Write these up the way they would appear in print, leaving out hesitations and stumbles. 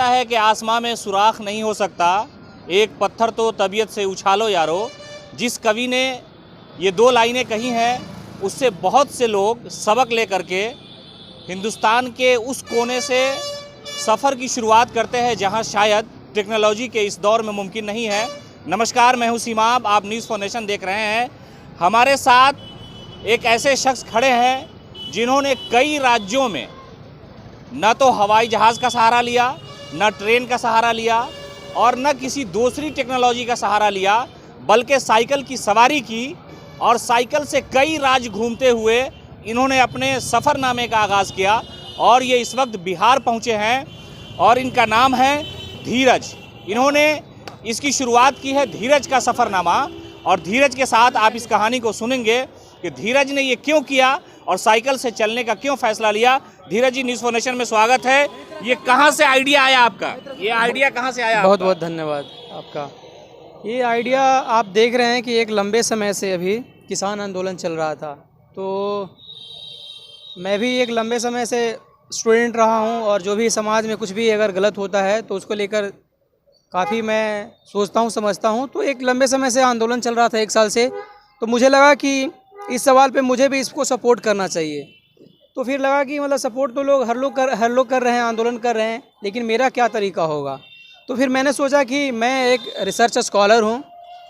कहता है कि आसमां में सुराख नहीं हो सकता, एक पत्थर तो तबीयत से उछालो यारो। जिस कवि ने ये दो लाइनें कही हैं उससे बहुत से लोग सबक लेकर के हिंदुस्तान के उस कोने से सफ़र की शुरुआत करते हैं जहां शायद टेक्नोलॉजी के इस दौर में मुमकिन नहीं है। नमस्कार, मैं हूं सीमाब, आप न्यूज़ फॉर नेशन देख रहे हैं। हमारे साथ एक ऐसे शख्स खड़े हैं जिन्होंने कई राज्यों में न तो हवाई जहाज़ का सहारा लिया, न ट्रेन का सहारा लिया और न किसी दूसरी टेक्नोलॉजी का सहारा लिया, बल्कि साइकिल की सवारी की और साइकिल से कई राज्य घूमते हुए इन्होंने अपने सफ़रनामे का आगाज़ किया और ये इस वक्त बिहार पहुँचे हैं और इनका नाम है धीरज। इन्होंने इसकी शुरुआत की है धीरज का सफ़रनामा और धीरज के साथ आप इस कहानी को सुनेंगे कि धीरज ने ये क्यों किया और साइकिल से चलने का क्यों फ़ैसला लिया। धीरज जी, न्यूज़ फॉर नेशन में स्वागत है। ये कहाँ से आइडिया आया आपका? ये आइडिया कहाँ से आया? बहुत बहुत धन्यवाद आपका। ये आइडिया आप देख रहे हैं कि एक लंबे समय से अभी किसान आंदोलन चल रहा था, तो मैं भी एक लंबे समय से स्टूडेंट रहा हूं और जो भी समाज में कुछ भी अगर गलत होता है तो उसको लेकर काफ़ी मैं सोचता हूं, समझता हूं। तो एक लंबे समय से आंदोलन चल रहा था, 1 साल से, तो मुझे लगा कि इस सवाल पे मुझे भी इसको सपोर्ट करना चाहिए। तो फिर लगा कि मतलब सपोर्ट तो हर लोग कर रहे हैं, आंदोलन कर रहे हैं, लेकिन मेरा क्या तरीका होगा। तो फिर मैंने सोचा कि मैं एक रिसर्च स्कॉलर हूँ,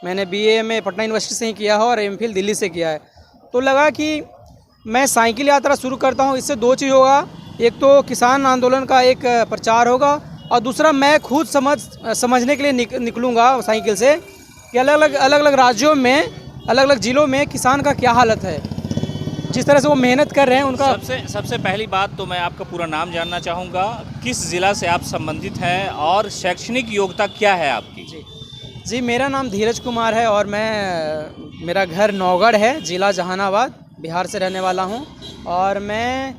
मैंने BA में पटना यूनिवर्सिटी से ही किया है और MPhil दिल्ली से किया है। तो लगा कि मैं साइकिल यात्रा शुरू करता हूँ, इससे 2 चीज़ होगा। एक तो किसान आंदोलन का एक प्रचार होगा और दूसरा मैं खुद समझने के लिए निकलूँगा साइकिल से कि अलग अलग राज्यों में, अलग अलग ज़िलों में किसान का क्या हालत है, जिस तरह से वो मेहनत कर रहे हैं उनका। सबसे पहली बात तो मैं आपका पूरा नाम जानना चाहूँगा, किस ज़िला से आप संबंधित हैं और शैक्षणिक योग्यता क्या है आपकी? जी, मेरा नाम धीरज कुमार है और मेरा घर नौगढ़ है, ज़िला जहानाबाद, बिहार से रहने वाला हूँ। और मैं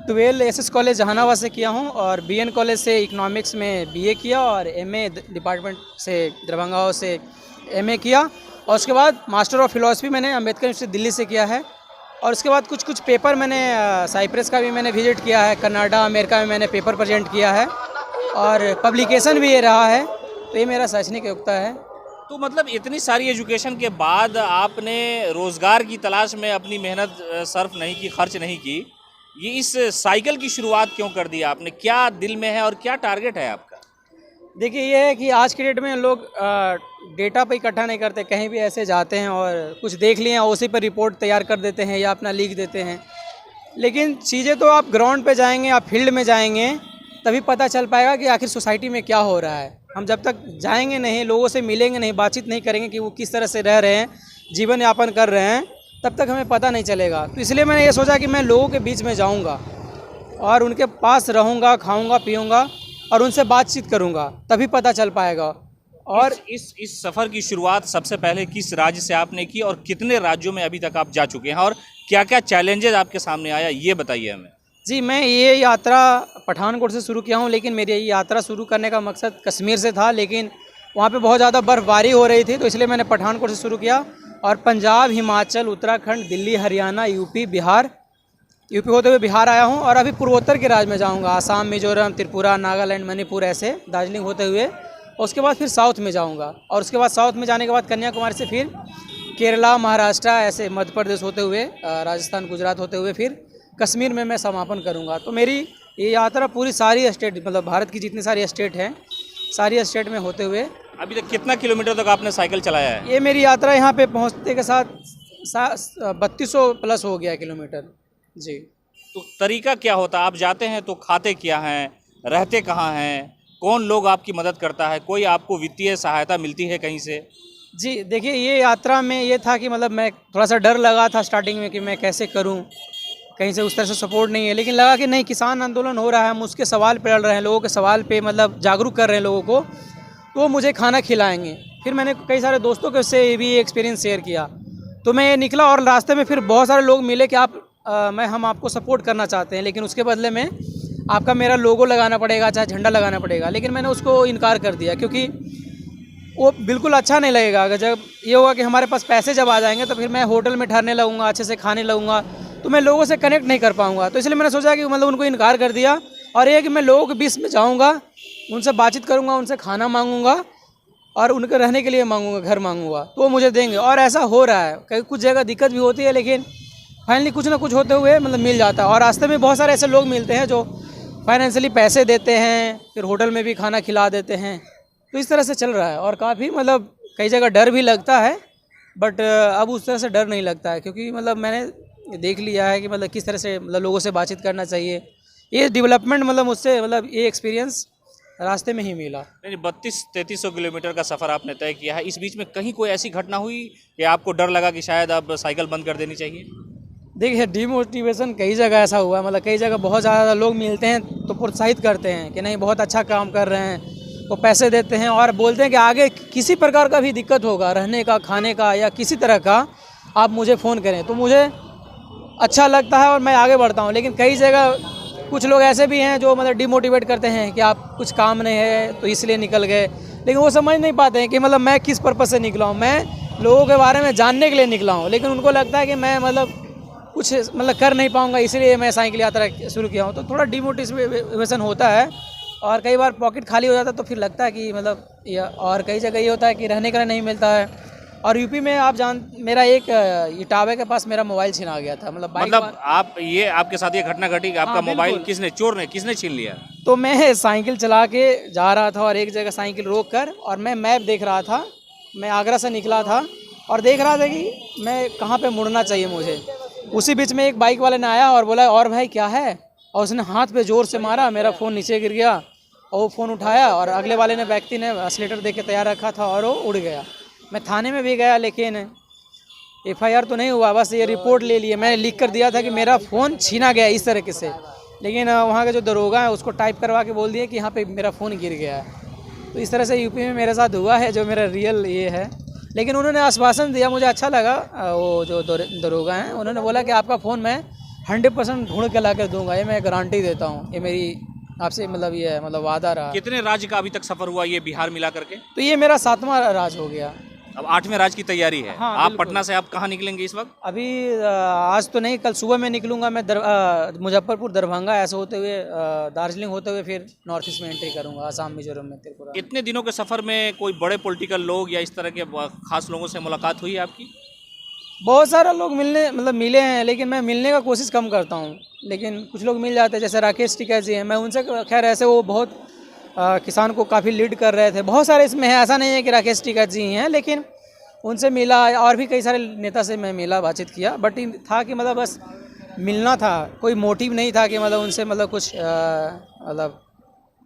12 SS कॉलेज जहानाबाद से किया हूँ और BN कॉलेज से इकोनॉमिक्स में BA किया और MA डिपार्टमेंट से दरभंगा से MA किया और उसके बाद मास्टर ऑफ फिलॉसफी मैंने अम्बेडकर यूनिवर्सिटी दिल्ली से किया है। और उसके बाद कुछ पेपर मैंने साइप्रस का भी मैंने विजिट किया है, कनाडा, अमेरिका में मैंने पेपर प्रेजेंट किया है और पब्लिकेशन भी ये रहा है। तो ये मेरा शैक्षणिक योग्यता है। तो मतलब इतनी सारी एजुकेशन के बाद आपने रोज़गार की तलाश में अपनी मेहनत सर्फ नहीं की, खर्च नहीं की, ये इस साइकिल की शुरुआत क्यों कर दी आपने? क्या दिल में है और क्या टारगेट है आपका? देखिए, ये है कि आज के डेट में लोग डेटा पे इकट्ठा नहीं करते, कहीं भी ऐसे जाते हैं और कुछ देख लिए और उसी पर रिपोर्ट तैयार कर देते हैं या अपना लिख देते हैं। लेकिन चीज़ें तो आप ग्राउंड पे जाएंगे, आप फील्ड में जाएंगे, तभी पता चल पाएगा कि आखिर सोसाइटी में क्या हो रहा है। हम जब तक जाएंगे नहीं, लोगों से मिलेंगे नहीं, बातचीत नहीं करेंगे कि वो किस तरह से रह रहे हैं, जीवन यापन कर रहे हैं, तब तक हमें पता नहीं चलेगा। तो इसलिए मैंने ये सोचा कि मैं लोगों के बीच में जाऊँगा और उनके पास रहूँगा, खाऊँगा, पीऊँगा और उनसे बातचीत करूँगा, तभी पता चल पाएगा। और इस सफ़र की शुरुआत सबसे पहले किस राज्य से आपने की और कितने राज्यों में अभी तक आप जा चुके हैं और क्या क्या चैलेंजेस आपके सामने आया, ये बताइए हमें। जी, मैं ये यात्रा पठानकोट से शुरू किया हूँ, लेकिन मेरी ये यात्रा शुरू करने का मकसद कश्मीर से था, लेकिन वहाँ पे बहुत ज़्यादा बर्फ़बारी हो रही थी, तो इसलिए मैंने पठानकोट से शुरू किया और पंजाब, हिमाचल, उत्तराखंड, दिल्ली, हरियाणा, यूपी होते हुए बिहार आया हूँ और अभी पूर्वोत्तर के राज्य में जाऊँगा, आसाम, मिजोरम, त्रिपुरा, नागालैंड, मणिपुर, ऐसे दार्जिलिंग होते हुए। और उसके बाद फिर साउथ में जाऊँगा और उसके बाद साउथ में जाने के बाद कन्याकुमारी से फिर केरला, महाराष्ट्र, ऐसे मध्य प्रदेश होते हुए राजस्थान, गुजरात होते हुए फिर कश्मीर में मैं समापन करूंगा। तो मेरी ये यात्रा पूरी सारी स्टेट, मतलब भारत की जितनी सारी स्टेट हैं, सारी स्टेट में होते हुए। अभी तक कितना किलोमीटर तक आपने साइकिल चलाया है? ये मेरी यात्रा यहाँ पे पहुँचते के साथ 3200 प्लस हो गया किलोमीटर। जी। तो तरीका क्या होता है? आप जाते हैं तो खाते क्या हैं, रहते कहाँ हैं, कौन लोग आपकी मदद करता है, कोई आपको वित्तीय सहायता मिलती है कहीं से? जी, देखिए, ये यात्रा में ये था कि मतलब मैं थोड़ा सा डर लगा था स्टार्टिंग में कि मैं कैसे करूँ, कहीं से उस तरह से सपोर्ट नहीं है, लेकिन लगा कि नहीं, किसान आंदोलन हो रहा है, हम उसके सवाल पे लड़ रहे हैं, लोगों के सवाल पे मतलब जागरूक कर रहे हैं लोगों को, तो वो मुझे खाना खिलाएंगे। फिर मैंने कई सारे दोस्तों के से भी एक्सपीरियंस शेयर किया, तो मैं निकला और रास्ते में फिर बहुत सारे लोग मिले कि हम आपको सपोर्ट करना चाहते हैं, लेकिन उसके बदले में आपका मेरा लोगो लगाना पड़ेगा, चाहे झंडा लगाना पड़ेगा। लेकिन मैंने उसको इनकार कर दिया, क्योंकि वो बिल्कुल अच्छा नहीं लगेगा। अगर जब ये होगा कि हमारे पास पैसे जब आ जाएंगे तो फिर मैं होटल में ठहरने लगूंगा, अच्छे से खाने लगूंगा, तो मैं लोगों से कनेक्ट नहीं कर पाऊंगा। तो इसलिए मैंने सोचा कि मतलब उनको इनकार कर दिया और ये कि मैं लोगों के बीच में जाऊँगा, उनसे बातचीत करूँगा, उनसे खाना मांगूंगा और उनके रहने के लिए मांगूंगा, घर मांगूंगा, तो वो मुझे देंगे। और ऐसा हो रहा है, कहीं कुछ जगह दिक्कत भी होती है, लेकिन फाइनली कुछ ना कुछ होते हुए मतलब मिल जाता है। और रास्ते में बहुत सारे ऐसे लोग मिलते हैं जो फाइनेंशियली पैसे देते हैं, फिर होटल में भी खाना खिला देते हैं। तो इस तरह से चल रहा है और काफ़ी मतलब कई जगह डर भी लगता है, बट अब उस तरह से डर नहीं लगता है, क्योंकि मतलब मैंने देख लिया है कि मतलब किस तरह से मतलब लोगों से बातचीत करना चाहिए। ये डेवलपमेंट मतलब मुझसे मतलब ये एक्सपीरियंस रास्ते में ही मिला। नहीं 3200-3300 किलोमीटर का सफ़र आपने तय किया है, इस बीच में कहीं कोई ऐसी घटना हुई कि आपको डर लगा कि शायद अब साइकिल बंद कर देनी चाहिए? देखिए, डिमोटिवेशन कई जगह ऐसा हुआ है, मतलब कई जगह बहुत ज़्यादा लोग मिलते हैं तो प्रोत्साहित करते हैं कि नहीं बहुत अच्छा काम कर रहे हैं, वो पैसे देते हैं और बोलते हैं कि आगे किसी प्रकार का भी दिक्कत होगा, रहने का, खाने का या किसी तरह का, आप मुझे फ़ोन करें। तो मुझे अच्छा लगता है और मैं आगे बढ़ता हूँ। लेकिन कई जगह कुछ लोग ऐसे भी हैं जो मतलब डिमोटिवेट करते हैं कि आप कुछ काम नहीं है तो इसलिए निकल गए, लेकिन वो समझ नहीं पाते हैं कि मतलब मैं किस पर्पज़ से निकला हूँ। मैं लोगों के बारे में जानने के लिए निकला हूँ, लेकिन उनको लगता है कि मैं मतलब कुछ मतलब कर नहीं पाऊँगा, इसलिए मैं साइकिल यात्रा शुरू किया हूँ। तो थोड़ा डिमोटिवेशन होता है और कई बार पॉकेट खाली हो जाता है, तो फिर लगता है कि मतलब और कई जगह ये होता है कि रहने का नहीं मिलता है। और यूपी में आप मेरा एक इटावा के पास मेरा मोबाइल छिना गया था, मतलब बाइक आप ये आपके साथ ये घटना घटी कि आपका हाँ, मोबाइल बिल्कुल। चोर ने किसने छीन लिया? तो मैं साइकिल चला के जा रहा था और एक जगह साइकिल रोक कर और मैं मैप देख रहा था। मैं आगरा से निकला था और देख रहा था कि मैं कहाँ पे मुड़ना चाहिए मुझे। उसी बीच में एक बाइक वाले ने आया और बोला, और भाई क्या है? और उसने हाथ पे ज़ोर से मारा, मेरा फ़ोन नीचे गिर गया और वो फ़ोन उठाया और अगले वाले ने व्यक्ति ने एक्सीलेटर दे के तैयार रखा था और वो उड़ गया। मैं थाने में भी गया, लेकिन एफआईआर तो नहीं हुआ, बस ये रिपोर्ट ले लिए। मैंने लिख कर दिया था कि मेरा फ़ोन छीना गया इस तरीके से, लेकिन वहाँ के जो दरोगा है उसको टाइप करवा के बोल दिए कि यहाँ पे मेरा फ़ोन गिर गया है। तो इस तरह से यूपी में मेरे साथ हुआ है, जो मेरा रियल ये है। लेकिन उन्होंने आश्वासन दिया, मुझे अच्छा लगा। वो जो दरोगा हैं उन्होंने बोला कि आपका फ़ोन मैं 100% ढूंढ के ला कर दूँगा, ये मैं गारंटी देता हूँ, ये मेरी आपसे मतलब ये है, मतलब वादा रहा। कितने राज्य का अभी तक सफ़र हुआ ये बिहार मिला करके? तो ये मेरा 7वां राज्य हो गया। अब 8वें राज्य की तैयारी है। हाँ, आप बिल्कुल। पटना से आप कहाँ निकलेंगे इस वक्त? अभी आज तो नहीं, कल सुबह में निकलूंगा मैं। मुजफ्फरपुर, दरभंगा ऐसे होते हुए दार्जिलिंग होते हुए फिर नॉर्थ ईस्ट में एंट्री करूंगा, आसाम, मिजोरम में, त्रिपुरा। इतने दिनों के सफ़र में कोई बड़े पॉलिटिकल लोग या इस तरह के खास लोगों से मुलाकात हुई है आपकी? बहुत सारे लोग मिले हैं, लेकिन मैं मिलने का कोशिश कम करता हूँ। लेकिन कुछ लोग मिल जाते हैं, जैसे राकेश टिकैत जी हैं, मैं उनसे खैर ऐसे वो बहुत किसान को काफ़ी लीड कर रहे थे। बहुत सारे इसमें है, ऐसा नहीं है कि राकेश टिकैत जी ही हैं, लेकिन उनसे मिला और भी कई सारे नेता से मैं मिला, बातचीत किया। बट था कि मतलब बस मिलना था, कोई मोटिव नहीं था कि मतलब उनसे मतलब कुछ मतलब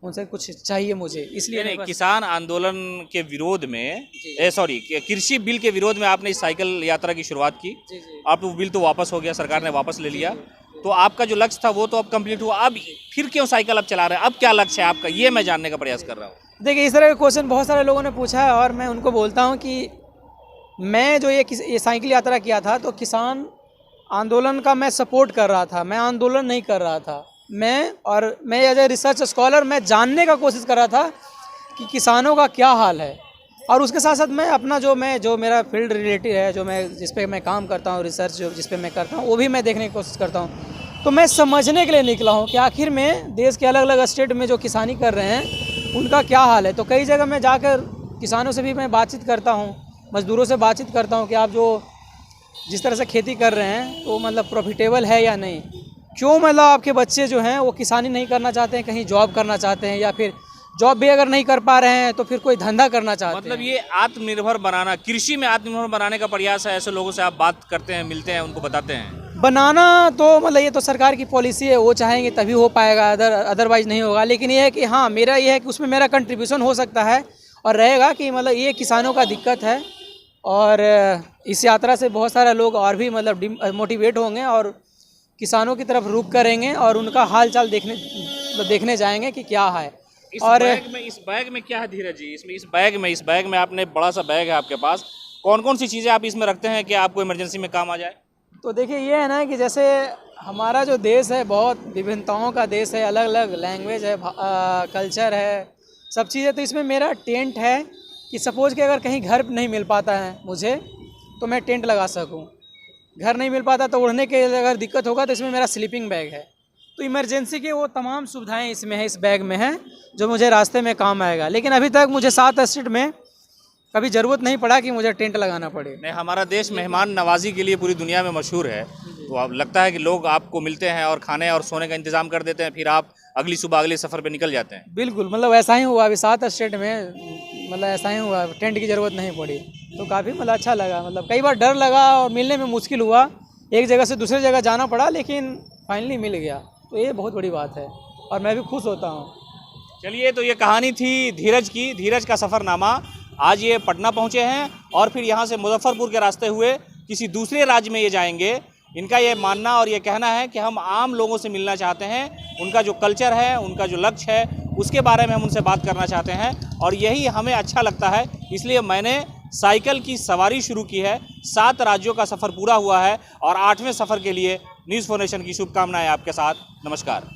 उनसे कुछ चाहिए मुझे, इसलिए नहीं, बस। किसान आंदोलन के विरोध में कृषि बिल के विरोध में आपने इस साइकिल यात्रा की शुरुआत की। जी जी। आप वो बिल तो वापस हो गया, सरकार ने वापस ले लिया, तो आपका जो लक्ष्य था वो तो अब कंप्लीट हुआ। अब फिर क्यों साइकिल अब चला रहे हैं? अब क्या लक्ष्य है आपका, ये मैं जानने का प्रयास कर रहा हूँ। देखिए, इस तरह के क्वेश्चन बहुत सारे लोगों ने पूछा है और मैं उनको बोलता हूँ कि मैं जो ये साइकिल यात्रा किया था तो किसान आंदोलन का मैं सपोर्ट कर रहा था, मैं आंदोलन नहीं कर रहा था। मैं एज ए रिसर्च स्कॉलर मैं जानने का कोशिश कर रहा था कि किसानों का क्या हाल है, और उसके साथ साथ मैं अपना जो मेरा फील्ड रिलेटेड है, जो मैं जिस पे मैं काम करता हूँ, रिसर्च जो जिस पे मैं करता हूँ, वो भी मैं देखने की कोशिश करता हूँ। तो मैं समझने के लिए निकला हूँ कि आखिर में देश के अलग अलग स्टेट में जो किसानी कर रहे हैं उनका क्या हाल है। तो कई जगह मैं जाकर किसानों से भी मैं बातचीत करता हूँ, मज़दूरों से बातचीत करता हूँ कि आप जो जिस तरह से खेती कर रहे हैं तो मतलब प्रॉफिटेबल है या नहीं, क्यों मतलब आपके बच्चे जो हैं वो किसानी नहीं करना चाहते हैं, कहीं जॉब करना चाहते हैं, या फिर जॉब भी अगर नहीं कर पा रहे हैं तो फिर कोई धंधा करना चाहते मतलब हैं। ये आत्मनिर्भर बनाना, कृषि में आत्मनिर्भर बनाने का प्रयास है। ऐसे लोगों से आप बात करते हैं, मिलते हैं, उनको बताते हैं? बनाना तो मतलब ये तो सरकार की पॉलिसी है, वो चाहेंगे तभी हो पाएगा, अदरवाइज नहीं होगा। लेकिन ये है कि हाँ, मेरा ये है कि उसमें मेरा कंट्रीब्यूशन हो सकता है और रहेगा कि मतलब ये किसानों का दिक्कत है, और इस यात्रा से बहुत सारे लोग और भी मतलब मोटिवेट होंगे और किसानों की तरफ रुख करेंगे और उनका हाल चाल देखने जाएंगे कि क्या है। और इस बैग में क्या है धीरज जी? इस बैग में आपने बड़ा सा बैग है आपके पास, कौन कौन सी चीज़ें आप इसमें रखते हैं कि आपको इमरजेंसी में काम आ जाए? तो देखिए, ये है ना कि जैसे हमारा जो देश है बहुत विभिन्नताओं का देश है, अलग अलग लैंग्वेज है, कल्चर है, सब चीज़ें। तो इसमें मेरा टेंट है कि सपोज़ कि अगर कहीं घर नहीं मिल पाता है मुझे तो मैं टेंट लगा सकूं। घर नहीं मिल पाता तो उड़ने के अगर दिक्कत होगा तो इसमें मेरा स्लीपिंग बैग है, तो इमरजेंसी के वो तमाम सुविधाएं इसमें है, इस बैग में है, जो मुझे रास्ते में काम आएगा। लेकिन अभी तक मुझे 7 स्टेट में कभी ज़रूरत नहीं पड़ा कि मुझे टेंट लगाना पड़े। नहीं, हमारा देश मेहमान नवाजी के लिए पूरी दुनिया में मशहूर है। तो अब लगता है कि लोग आपको मिलते हैं और खाने और सोने का इंतजाम कर देते हैं, फिर आप अगली सुबह अगले सफ़र पे निकल जाते हैं। बिल्कुल, मतलब ऐसा ही हुआ अभी 7 स्टेट में, मतलब ऐसा ही हुआ, टेंट की ज़रूरत नहीं पड़ी। तो काफ़ी मतलब अच्छा लगा। मतलब कई बार डर लगा और मिलने में मुश्किल हुआ, एक जगह से दूसरी जगह जाना पड़ा, लेकिन फाइनली मिल गया। तो ये बहुत बड़ी बात है और मैं भी खुश होता हूँ। चलिए, तो ये कहानी थी धीरज की, धीरज का सफ़रनामा। आज ये पटना पहुँचे हैं और फिर यहाँ से मुजफ्फरपुर के रास्ते हुए किसी दूसरे राज्य में ये जाएंगे। इनका ये मानना और ये कहना है कि हम आम लोगों से मिलना चाहते हैं, उनका जो कल्चर है, उनका जो लक्ष्य है, उसके बारे में हम उनसे बात करना चाहते हैं और यही हमें अच्छा लगता है। इसलिए मैंने साइकिल की सवारी शुरू की है। 7 राज्यों का सफ़र पूरा हुआ है और 8वें सफ़र के लिए न्यूज़4नेशन की शुभकामनाएं आपके साथ। नमस्कार।